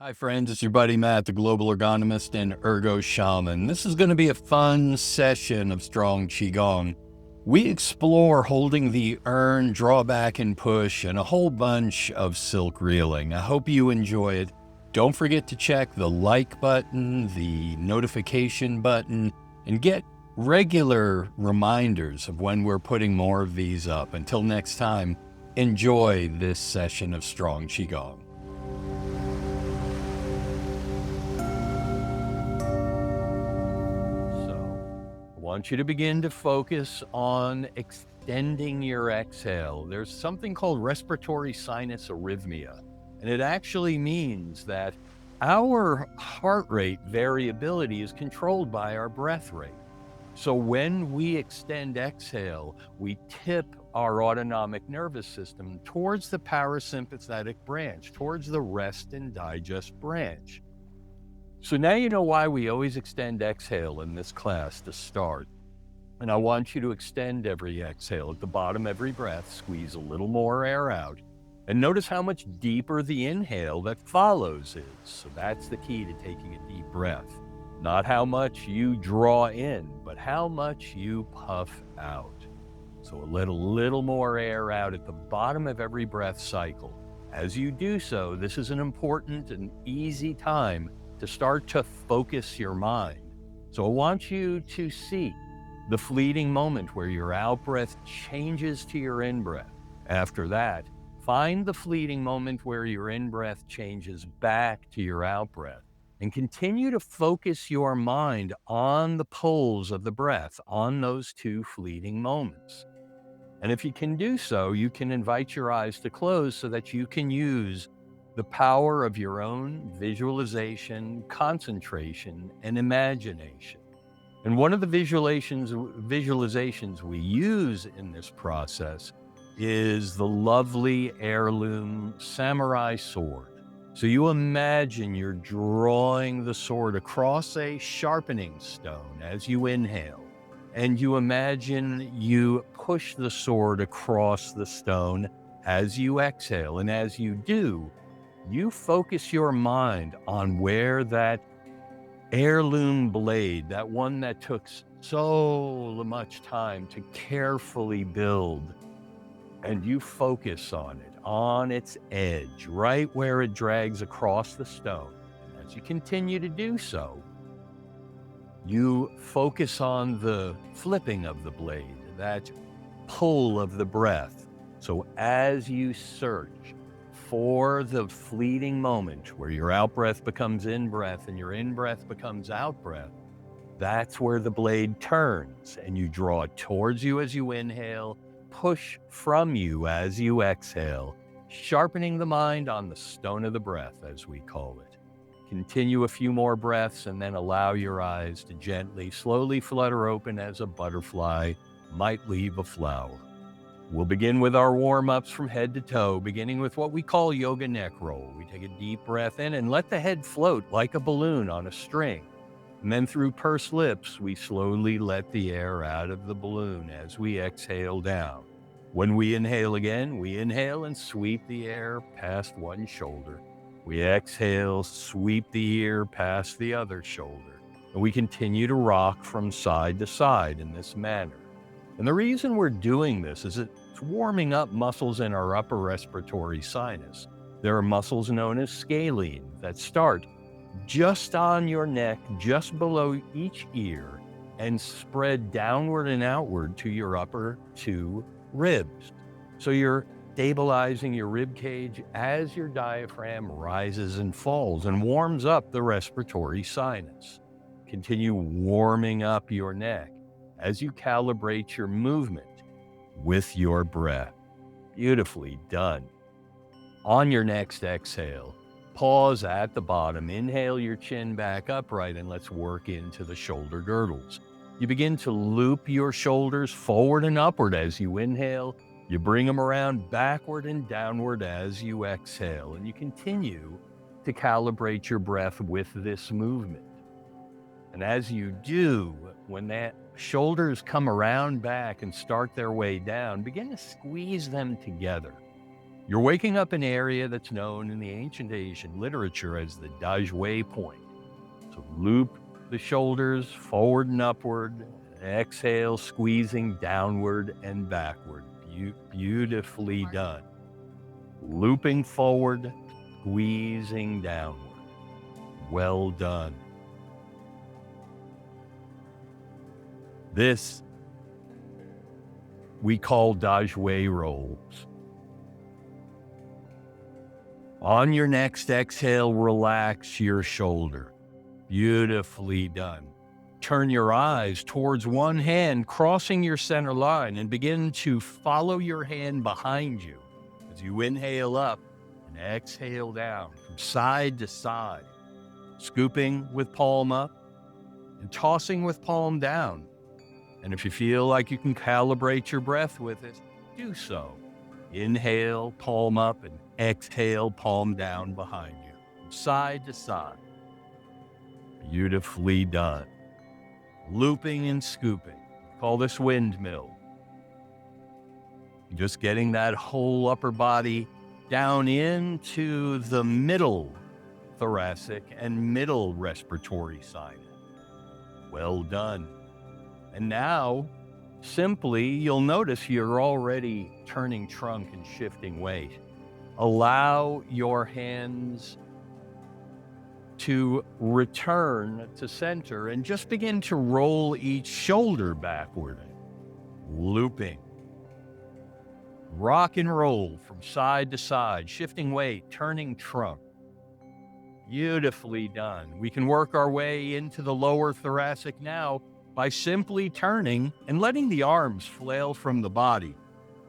Hi friends, it's your buddy Matt, the Global Ergonomist and Ergo Shaman. This is going to be a fun session of Strong Qigong. We explore holding the urn, draw back and push, and a whole bunch of silk reeling. I hope you enjoy it. Don't forget to check the like button, the notification button, and get regular reminders of when we're putting more of these up. Until next time, enjoy this session of Strong Qigong. I want you to begin to focus on extending your exhale. There's something called respiratory sinus arrhythmia, and it actually means that our heart rate variability is controlled by our breath rate. So when we extend exhale, we tip our autonomic nervous system towards the parasympathetic branch, towards the rest and digest branch. So now you know why we always extend exhale in this class to start. And I want you to extend every exhale. At the bottom, every breath, squeeze a little more air out. And notice how much deeper the inhale that follows is. So that's the key to taking a deep breath. Not how much you draw in, but how much you puff out. So let a little more air out at the bottom of every breath cycle. As you do so, this is an important and easy time to start to focus your mind. So I want you to see the fleeting moment where your out-breath changes to your in-breath. After that, find the fleeting moment where your in-breath changes back to your out-breath, and continue to focus your mind on the pulls of the breath, on those two fleeting moments. And if you can do so, you can invite your eyes to close so that you can use the power of your own visualization, concentration, and imagination. And one of the visualizations we use in this process is the lovely Heirloom samurai sword. So you imagine you're drawing the sword across a sharpening stone as you inhale, and you imagine you push the sword across the stone as you exhale. And as you do, you focus your mind on where that heirloom blade, that one that took so much time to carefully build, and you focus on it, on its edge, right where it drags across the stone. And as you continue to do so, you focus on the flipping of the blade, that pull of the breath. So as you search for the fleeting moment where your out-breath becomes in-breath and your in-breath becomes out-breath, that's where the blade turns, and you draw it towards you as you inhale, push from you as you exhale, sharpening the mind on the stone of the breath, as we call it. Continue a few more breaths and then allow your eyes to gently, slowly flutter open as a butterfly might leave a flower. We'll begin with our warm-ups from head to toe, beginning with what we call yoga neck roll. We take a deep breath in and let the head float like a balloon on a string. And then through pursed lips, we slowly let the air out of the balloon as we exhale down. When we inhale again, we inhale and sweep the air past one shoulder. We exhale, sweep the ear past the other shoulder. And we continue to rock from side to side in this manner. And the reason we're doing this is it's warming up muscles in our upper respiratory sinus. There are muscles known as scalene that start just on your neck, just below each ear, and spread downward and outward to your upper two ribs. So you're stabilizing your rib cage as your diaphragm rises and falls and warms up the respiratory sinus. Continue warming up your neck as you calibrate your movement with your breath. Beautifully done. On your next exhale, pause at the bottom, inhale your chin back upright, and let's work into the shoulder girdles. You begin to loop your shoulders forward and upward as you inhale. You bring them around backward and downward as you exhale, and you continue to calibrate your breath with this movement. And as you do, when that shoulders come around back and start their way down, begin to squeeze them together. You're waking up an area that's known in the ancient Asian literature as the Daju point. So loop the shoulders forward and upward, exhale, squeezing downward and backward. Beautifully done. Looping forward, squeezing downward. Well done. This we call Daju rolls. On your next exhale, relax your shoulder. Beautifully done. Turn your eyes towards one hand, crossing your center line, and begin to follow your hand behind you as you inhale up and exhale down from side to side, scooping with palm up and tossing with palm down. And if you feel like you can calibrate your breath with it, do so. Inhale, palm up, and exhale, palm down behind you, from side to side. Beautifully done. Looping and scooping. Call this windmill. Just getting that whole upper body down into the middle thoracic and middle respiratory sinus. Well done. And now, simply, you'll notice you're already turning trunk and shifting weight. Allow your hands to return to center and just begin to roll each shoulder backward, looping. Rock and roll from side to side, shifting weight, turning trunk. Beautifully done. We can work our way into the lower thoracic now by simply turning and letting the arms flail from the body.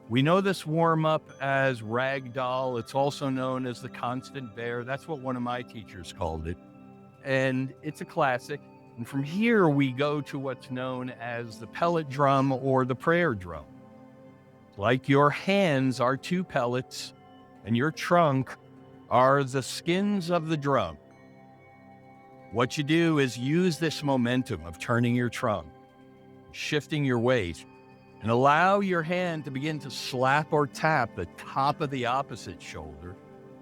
We know this warm-up as Ragdoll. It's also known as the constant bear. That's what one of my teachers called it. And it's a classic. And from here, we go to what's known as the pellet drum or the prayer drum. Like your hands are two pellets and your trunk are the skins of the drum. What you do is use this momentum of turning your trunk, shifting your weight, and allow your hand to begin to slap or tap the top of the opposite shoulder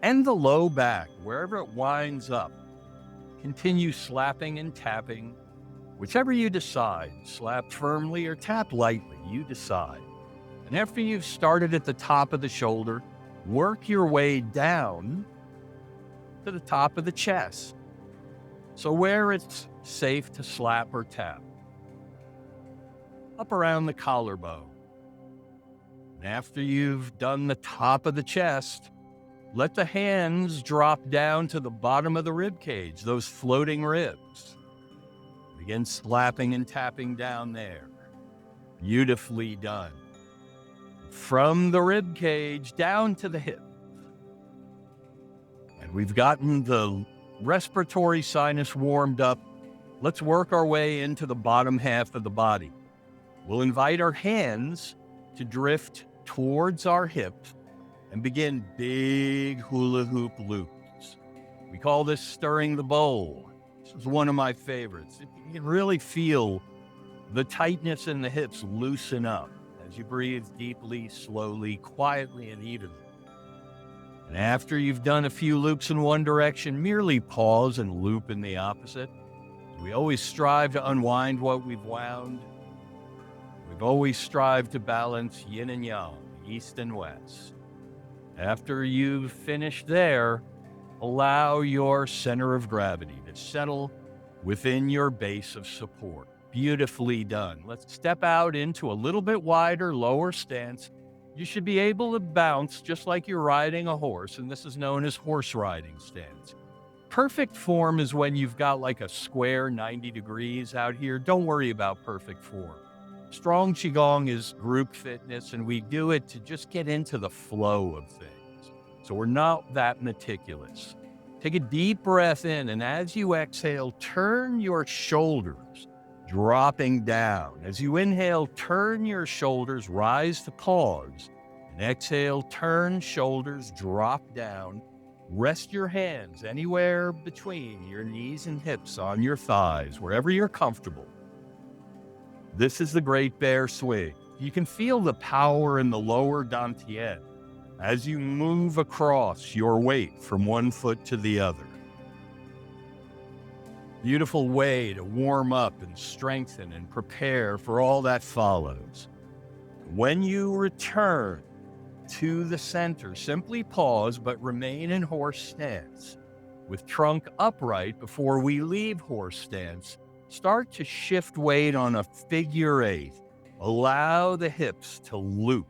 and the low back, wherever it winds up. Continue slapping and tapping, whichever you decide. Slap firmly or tap lightly, you decide. And after you've started at the top of the shoulder, work your way down to the top of the chest. So where it's safe to slap or tap. Up around the collarbone. And after you've done the top of the chest, let the hands drop down to the bottom of the rib cage, those floating ribs. Begin slapping and tapping down there. Beautifully done. From the rib cage down to the hip. And we've gotten the respiratory sinus warmed up. Let's work our way into the bottom half of the body. We'll invite our hands to drift towards our hips and begin big hula hoop loops. We call this stirring the bowl. This is one of my favorites. You can really feel the tightness in the hips loosen up as you breathe deeply, slowly, quietly, and evenly. And after you've done a few loops in one direction, merely pause and loop in the opposite. We always strive to unwind what we've wound. We've always strived to balance yin and yang, east and west. After you've finished there, allow your center of gravity to settle within your base of support. Beautifully done. Let's step out into a little bit wider, lower stance. You should be able to bounce just like you're riding a horse, and this is known as horse riding stance. Perfect form is when you've got like a square 90 degrees out here. Don't worry about perfect form. Strong Qigong is group fitness, and we do it to just get into the flow of things. So we're not that meticulous. Take a deep breath in, and as you exhale, turn your shoulders, dropping down. As you inhale, turn your shoulders, rise to pause. And exhale, turn shoulders, drop down. Rest your hands anywhere between your knees and hips, on your thighs, wherever you're comfortable. This is the Great Bear Swing. You can feel the power in the lower dantian. as you move across your weight from one foot to the other. Beautiful way to warm up and strengthen and prepare for all that follows. When you return to the center, simply pause but remain in horse stance. With trunk upright before we leave horse stance, start to shift weight on a figure eight. Allow the hips to loop.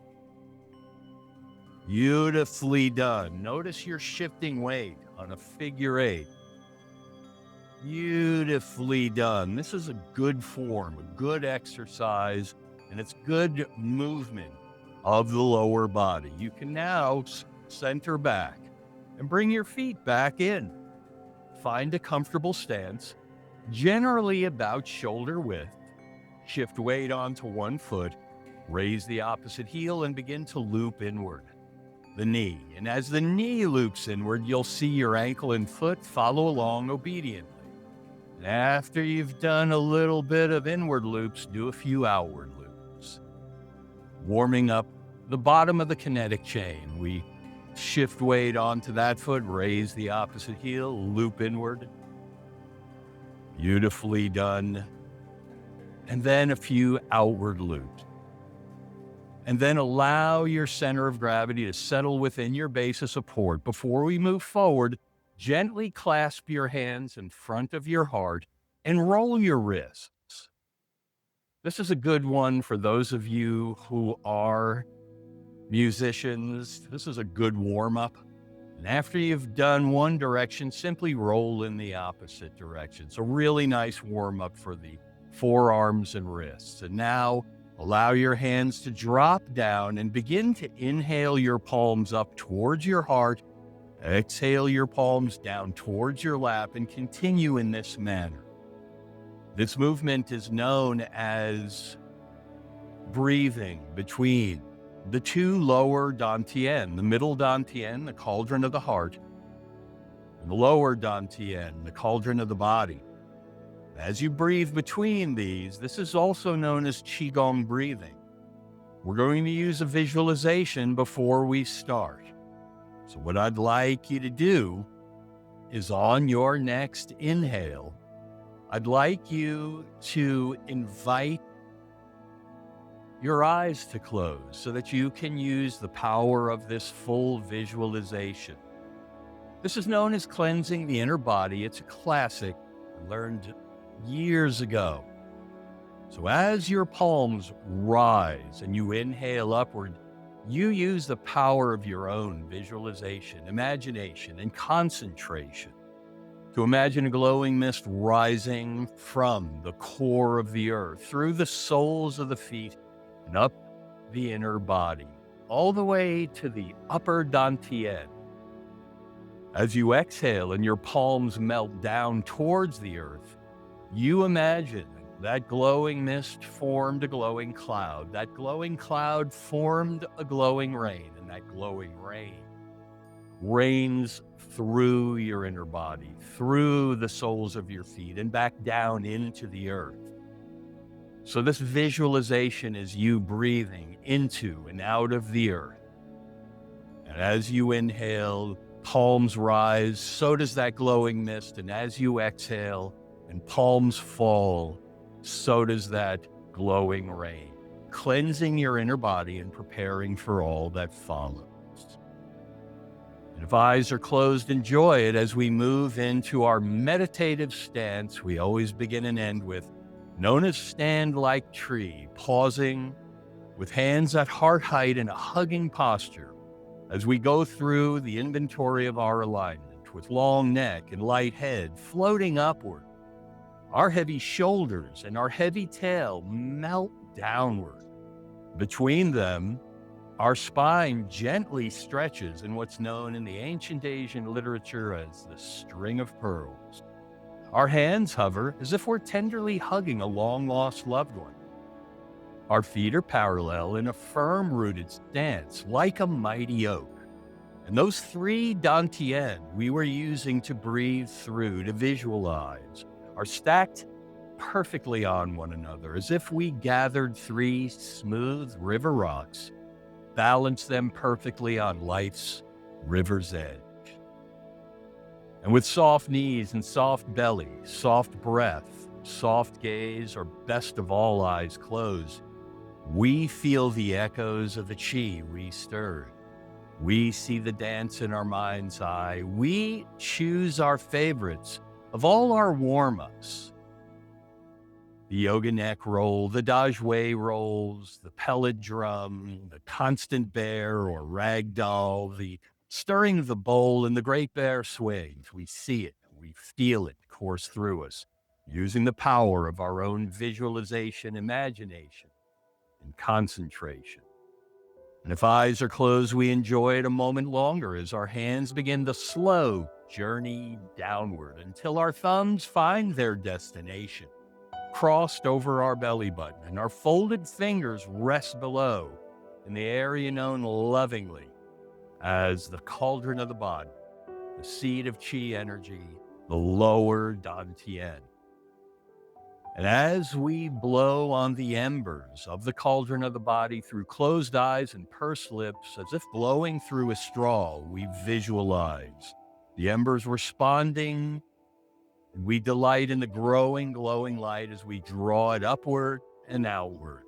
Beautifully done. Notice you're shifting weight on a figure eight. Beautifully done. This is a good form, a good exercise, and it's good movement of the lower body. You can now center back and bring your feet back in. Find a comfortable stance, generally about shoulder width. Shift weight onto one foot, raise the opposite heel and begin to loop inward the knee. And as the knee loops inward, you'll see your ankle and foot follow along obediently. And after you've done a little bit of inward loops, do a few outward loops. Warming up the bottom of the kinetic chain. We shift weight onto that foot, raise the opposite heel, loop inward. Beautifully done. And then a few outward loops. And then allow your center of gravity to settle within your base of support. Before we move forward, gently clasp your hands in front of your heart and roll your wrists. This is a good one for those of you who are musicians. This is a good warm-up. And after you've done one direction, simply roll in the opposite direction. It's a really nice warm-up for the forearms and wrists. And now allow your hands to drop down and begin to inhale your palms up towards your heart. Exhale your palms down towards your lap and continue in this manner. This movement is known as breathing between the two lower dantian, the middle dantian, the cauldron of the heart, and the lower dantian, the cauldron of the body. As you breathe between these, this is also known as Qigong breathing. We're going to use a visualization before we start. So what I'd like you to do is on your next inhale, I'd like you to invite your eyes to close so that you can use the power of this full visualization. This is known as cleansing the inner body. It's a classic I learned years ago. So as your palms rise and you inhale upward, you use the power of your own visualization, imagination, and concentration to imagine a glowing mist rising from the core of the earth, through the soles of the feet, and up the inner body, all the way to the upper dantian. As you exhale and your palms melt down towards the earth, you imagine that glowing mist formed a glowing cloud. That glowing cloud formed a glowing rain, and that glowing rain rains through your inner body, through the soles of your feet, and back down into the earth. So this visualization is you breathing into and out of the earth. And as you inhale, palms rise, so does that glowing mist. And as you exhale and palms fall, so does that glowing rain, cleansing your inner body and preparing for all that follows. And if eyes are closed, enjoy it as we move into our meditative stance. We always begin and end with, known as stand like tree, pausing with hands at heart height in a hugging posture as we go through the inventory of our alignment with long neck and light head floating upward. Our heavy shoulders and our heavy tail melt downward. Between them, our spine gently stretches in what's known in the ancient Asian literature as the string of pearls. Our hands hover as if we're tenderly hugging a long-lost loved one. Our feet are parallel in a firm-rooted stance, like a mighty oak. And those three dantian we were using to breathe through, to visualize, are stacked perfectly on one another, as if we gathered three smooth river rocks balance them perfectly on life's river's edge. And with soft knees and soft belly, soft breath, soft gaze, or best of all, eyes closed, we feel the echoes of the chi we stirred. We see the dance in our mind's eye. We choose our favorites of all our warm-ups. The yoga neck roll, the Daju rolls, the pellet drum, the constant bear or ragdoll, the stirring of the bowl, and the great bear swings. We see it, we feel it course through us, using the power of our own visualization, imagination, and concentration. And if eyes are closed, we enjoy it a moment longer as our hands begin the slow journey downward until our thumbs find their destination, crossed over our belly button, and our folded fingers rest below in the area known lovingly as the cauldron of the body, the seat of chi energy, the lower dantian. And as we blow on the embers of the cauldron of the body through closed eyes and pursed lips, as if blowing through a straw, we visualize the embers responding, and we delight in the growing, glowing light as we draw it upward and outward.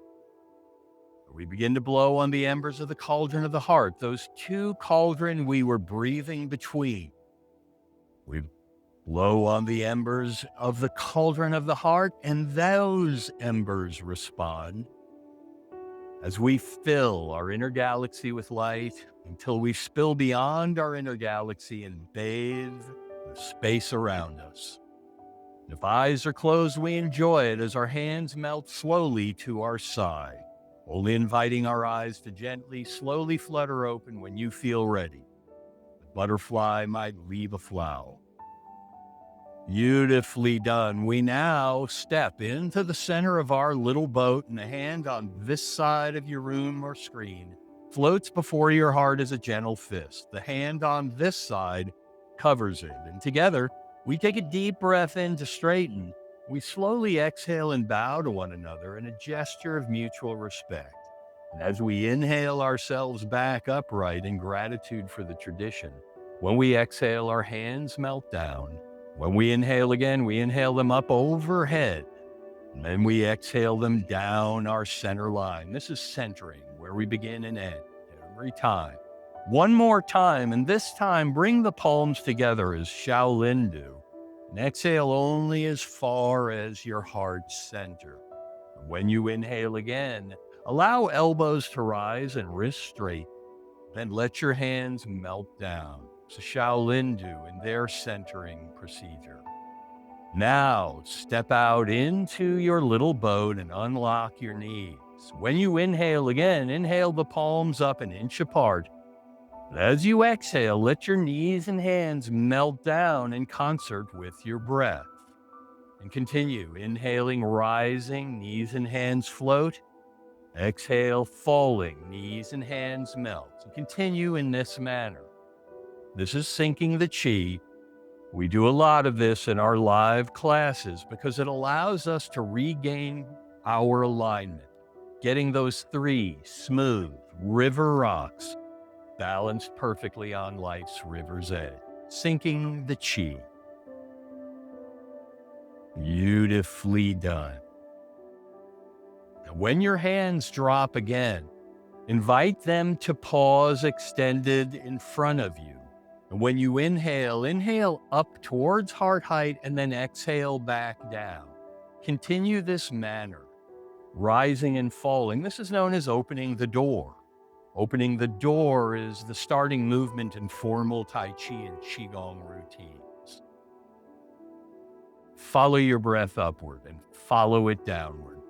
We begin to blow on the embers of the cauldron of the heart, those two cauldrons we were breathing between. We blow on the embers of the cauldron of the heart, and those embers respond as we fill our inner galaxy with light until we spill beyond our inner galaxy and bathe the space around us. If eyes are closed, we enjoy it as our hands melt slowly to our side, only inviting our eyes to gently, slowly flutter open when you feel ready. The butterfly might leave a flower. Beautifully done. We now step into the center of our little boat, and the hand on this side of your room or screen floats before your heart as a gentle fist. The hand on this side covers it, and together we take a deep breath in to straighten. We slowly exhale and bow to one another in a gesture of mutual respect. And as we inhale ourselves back upright in gratitude for the tradition, when we exhale, our hands melt down. When we inhale again, we inhale them up overhead, and then we exhale them down our center line. This is centering, where we begin and end every time. One more time, and this time bring the palms together as Shaolin do, and exhale only as far as your heart center. When you inhale again, allow elbows to rise and wrists straight, then let your hands melt down. So Shaolin do in their centering procedure. Now step out into your little boat and unlock your knees. When you inhale again, inhale the palms up an inch apart. But as you exhale, let your knees and hands melt down in concert with your breath. And continue inhaling, rising, knees and hands float. Exhale, falling, knees and hands melt. And continue in this manner. This is syncing the chi. We do a lot of this in our live classes because it allows us to regain our alignment, getting those three smooth river rocks balanced perfectly on life's river's edge, syncing the chi. Beautifully done. And when your hands drop again, invite them to pause extended in front of you. And when you inhale, inhale up towards heart height and then exhale back down. Continue this manner, rising and falling. This is known as opening the door. Opening the door is the starting movement in formal Tai Chi and Qigong routines. Follow your breath upward and follow it downward.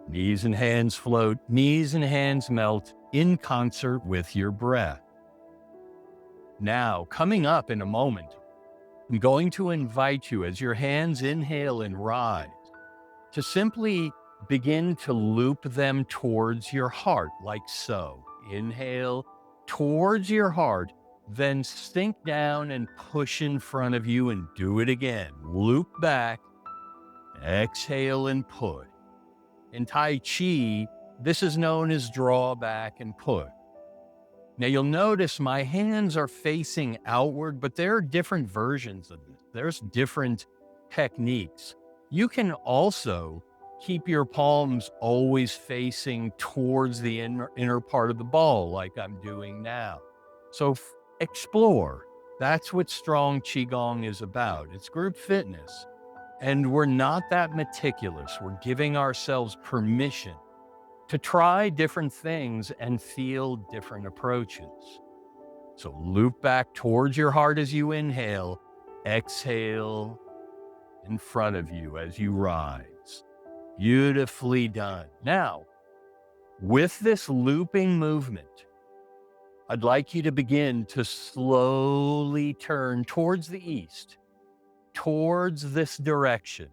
Knees and hands float, knees and hands melt in concert with your breath. Now, coming up in a moment, I'm going to invite you as your hands inhale and rise to simply begin to loop them towards your heart, like so. Inhale towards your heart, then sink down and push in front of you and do it again. Loop back, exhale and push. In Tai Chi, this is known as draw back and push. Now you'll notice my hands are facing outward, but there are different versions of this. There's different techniques. You can also keep your palms always facing towards the inner part of the ball, like I'm doing now. So explore. That's what Strong Qigong is about. It's group fitness. And we're not that meticulous. We're giving ourselves permission to try different things and feel different approaches. So loop back towards your heart as you inhale, exhale in front of you as you rise. Beautifully done. Now, with this looping movement, I'd like you to begin to slowly turn towards the east, towards this direction.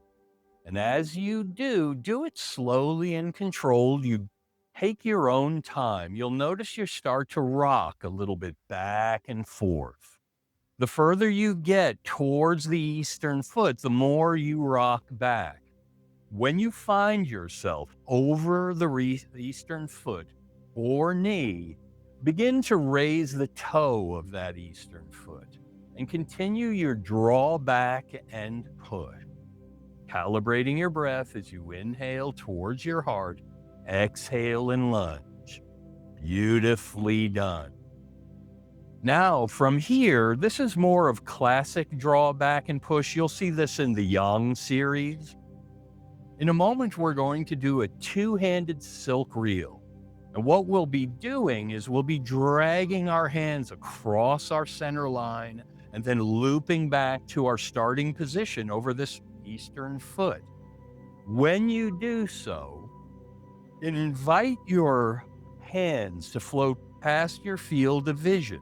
And as you do it slowly and controlled. You take your own time. You'll notice you start to rock a little bit back and forth. The further you get towards the eastern foot, the more you rock back. When you find yourself over the eastern foot or knee, begin to raise the toe of that eastern foot and continue your draw back and push. Calibrating your breath as you inhale towards your heart, exhale and lunge. Beautifully done. Now, from here, this is more of classic draw back and push. You'll see this in the Yang series. In a moment, we're going to do a two-handed silk reel. And what we'll be doing is we'll be dragging our hands across our center line and then looping back to our starting position over this eastern foot. When you do so, invite your hands to float past your field of vision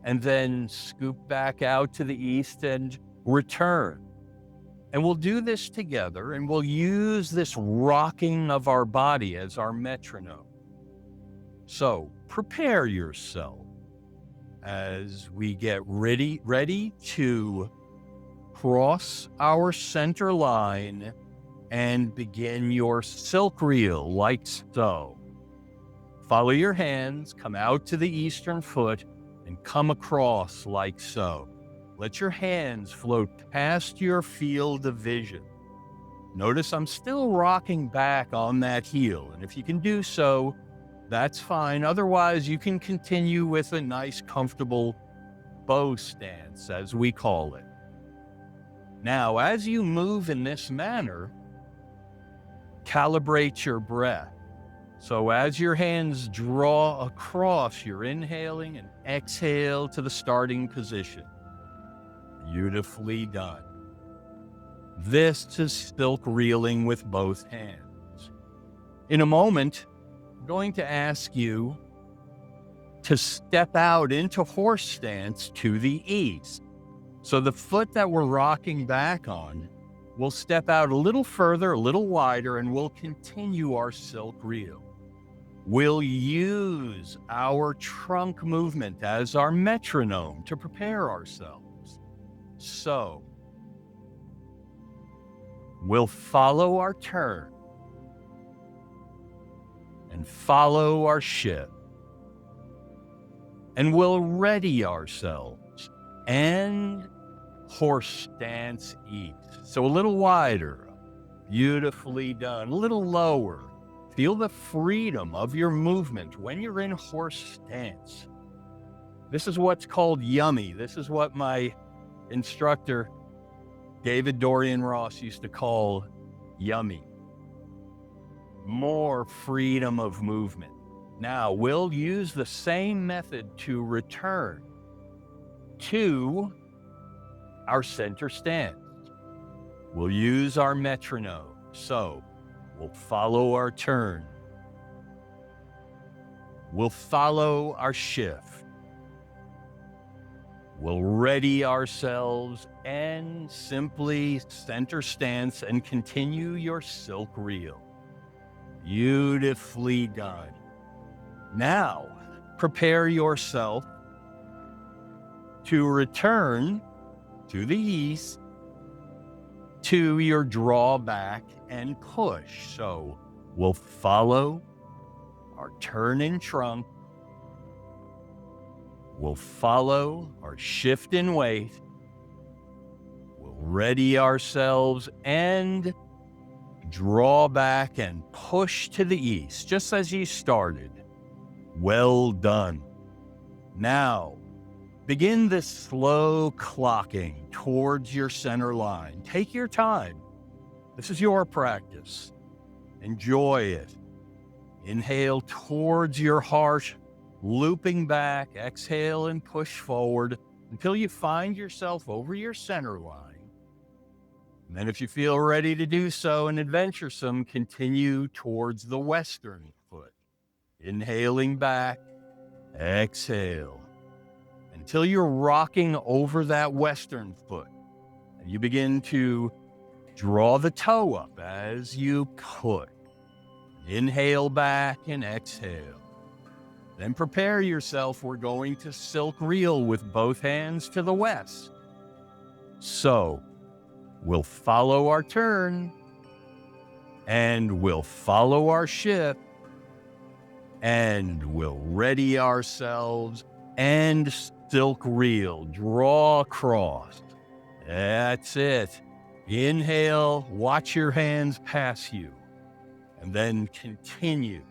and then scoop back out to the east and return. And we'll do this together, and we'll use this rocking of our body as our metronome. So prepare yourself as we get ready to cross our center line and begin your silk reel like so. Follow your hands, come out to the eastern foot, and come across like so. Let your hands float past your field of vision. Notice I'm still rocking back on that heel, and if you can do so, that's fine. Otherwise, you can continue with a nice, comfortable bow stance, as we call it. Now, as you move in this manner, calibrate your breath. So as your hands draw across, you're inhaling and exhale to the starting position. Beautifully done. This is silk reeling with both hands. In a moment, I'm going to ask you to step out into horse stance to the east. So the foot that we're rocking back on, we'll step out a little further, a little wider, and we'll continue our silk reel. We'll use our trunk movement as our metronome to prepare ourselves. So, we'll follow our turn and follow our shift. And we'll ready ourselves and horse stance east. So a little wider, beautifully done, a little lower. Feel the freedom of your movement when you're in horse stance. This is what's called yummy. This is what my instructor, David Dorian Ross, used to call yummy. More freedom of movement. Now, we'll use the same method to return to our center stance. We'll use our metronome. So, we'll follow our turn. We'll follow our shift. We'll ready ourselves and simply center stance and continue your silk reel. Beautifully done. Now, prepare yourself to return to the east to your drawback and push. So we'll follow our turn in trunk We'll follow our shift in weight. We'll ready ourselves and draw back and push to the east, just as you started. Well done. Now, begin this slow clocking towards your center line. Take your time. This is your practice. Enjoy it. Inhale towards your heart, looping back. Exhale and push forward until you find yourself over your center line. And then if you feel ready to do so and adventuresome, continue towards the western foot. Inhaling back, exhale, until you're rocking over that western foot. And you begin to draw the toe up as you push. Inhale back and exhale. Then prepare yourself. We're going to silk reel with both hands to the west. So we'll follow our turn, and we'll follow our shift, and we'll ready ourselves and silk reel, draw across. That's it. Inhale, watch your hands pass you, and then continue.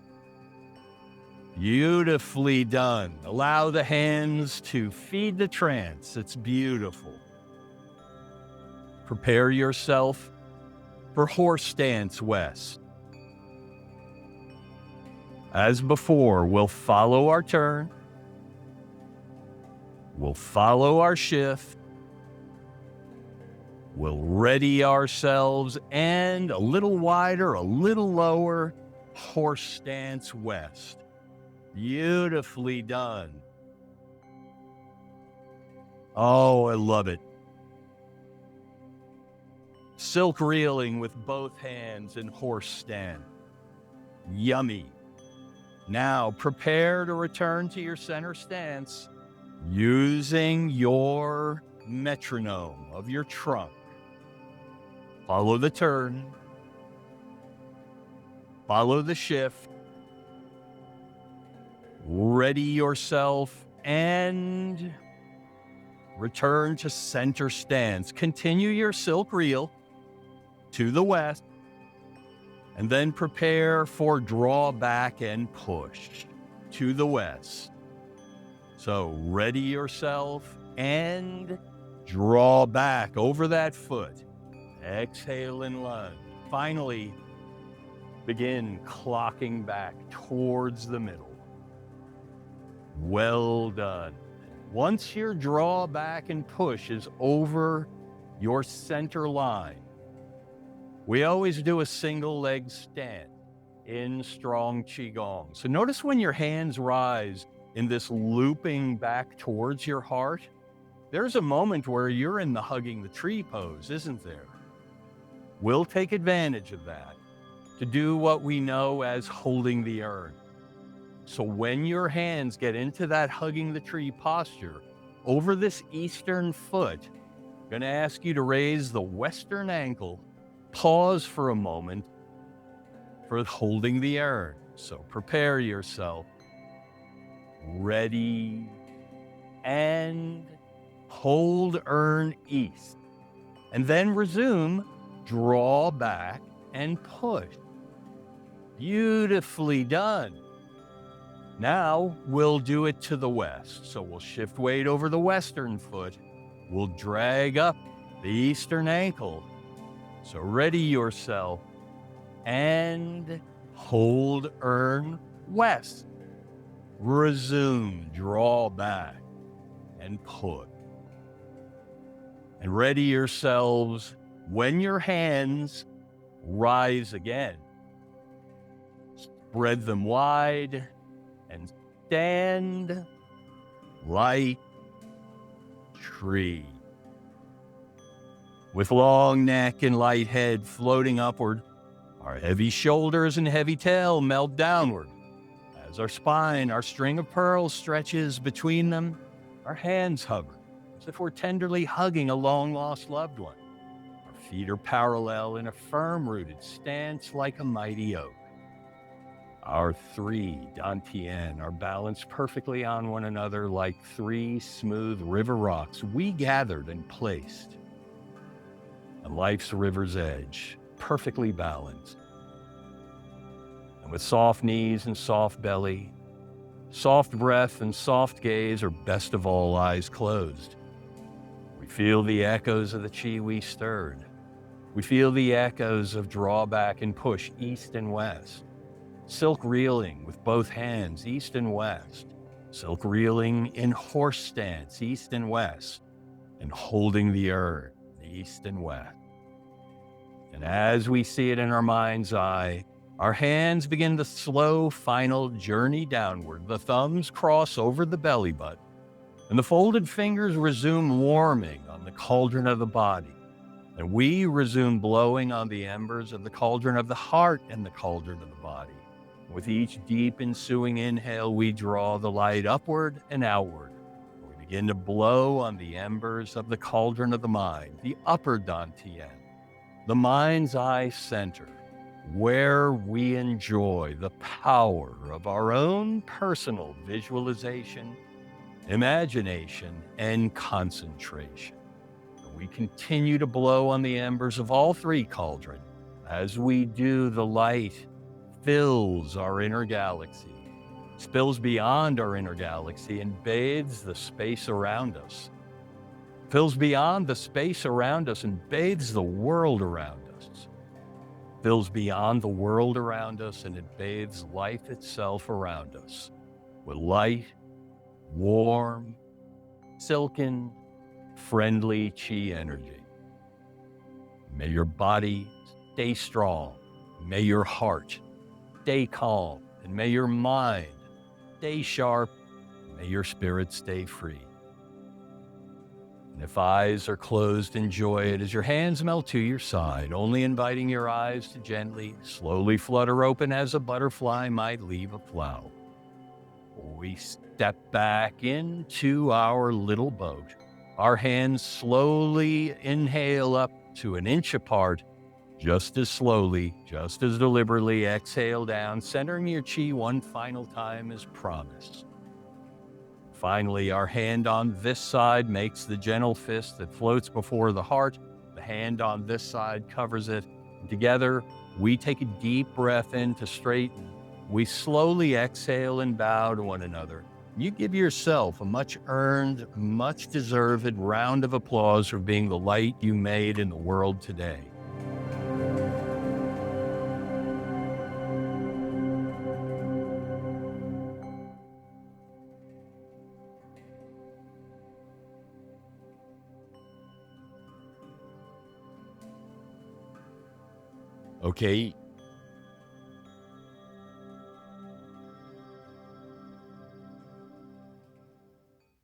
Beautifully done. Allow the hands to feed the trance. It's beautiful. Prepare yourself for horse stance west. As before, we'll follow our turn. We'll follow our shift. We'll ready ourselves and a little wider, a little lower, horse stance west. Beautifully done. Oh, I love it. Silk reeling with both hands in horse stand. Yummy. Now prepare to return to your center stance using your metronome of your trunk. Follow the turn. Follow the shift. Ready yourself and return to center stance. Continue your silk reel to the west, and then prepare for draw back and push to the west. So ready yourself and draw back over that foot. Exhale and lunge. Finally, begin clocking back towards the middle. Well done. Once your draw back and push is over your center line, we always do a single leg stand in Strong Qigong. So notice when your hands rise in this looping back towards your heart, there's a moment where you're in the hugging the tree pose, isn't there? We'll take advantage of that to do what we know as holding the urn. So when your hands get into that hugging the tree posture, over this eastern foot, I'm going to ask you to raise the western ankle, pause for a moment for holding the urn. So prepare yourself. Ready and hold urn east. And then resume, draw back and push. Beautifully done. Now we'll do it to the west. So we'll shift weight over the western foot. We'll drag up the eastern ankle. So ready yourself and hold urn west. Resume, draw back and push. And ready yourselves when your hands rise again. Spread them wide and stand like tree. With long neck and light head floating upward, our heavy shoulders and heavy tail melt downward. As our spine, our string of pearls stretches between them, our hands hover as if we're tenderly hugging a long-lost loved one. Our feet are parallel in a firm-rooted stance like a mighty oak. Our three dantian are balanced perfectly on one another like three smooth river rocks we gathered and placed on life's river's edge, perfectly balanced. And with soft knees and soft belly, soft breath and soft gaze, or best of all, eyes closed, we feel the echoes of the chi we stirred. We feel the echoes of drawback and push east and west. Silk reeling with both hands, east and west. Silk reeling in horse stance, east and west. And holding the urn, east and west. And as we see it in our mind's eye, our hands begin the slow final journey downward. The thumbs cross over the belly button, and the folded fingers resume warming on the cauldron of the body. And we resume blowing on the embers of the cauldron of the heart and the cauldron of the body. With each deep ensuing inhale, we draw the light upward and outward. We begin to blow on the embers of the cauldron of the mind, the upper dantian, the mind's eye center, where we enjoy the power of our own personal visualization, imagination, and concentration. We continue to blow on the embers of all three cauldrons. As we do, the light fills our inner galaxy, spills beyond our inner galaxy, and bathes the space around us. Fills beyond the space around us and bathes the world around us. Fills beyond the world around us, and it bathes life itself around us with light, warm, silken, friendly chi energy. May your body stay strong. May your heart stay calm. And may your mind stay sharp. May your spirit stay free. And if eyes are closed, enjoy it as your hands melt to your side, only inviting your eyes to gently, slowly flutter open as a butterfly might leave a flower. We step back into our little boat. Our hands slowly inhale up to an inch apart, just as slowly, just as deliberately exhale down, centering your chi one final time as promised. Finally, our hand on this side makes the gentle fist that floats before the heart. The hand on this side covers it. And together, we take a deep breath in to straighten. We slowly exhale and bow to one another. You give yourself a much-earned, much-deserved round of applause for being the light you made in the world today. Okay,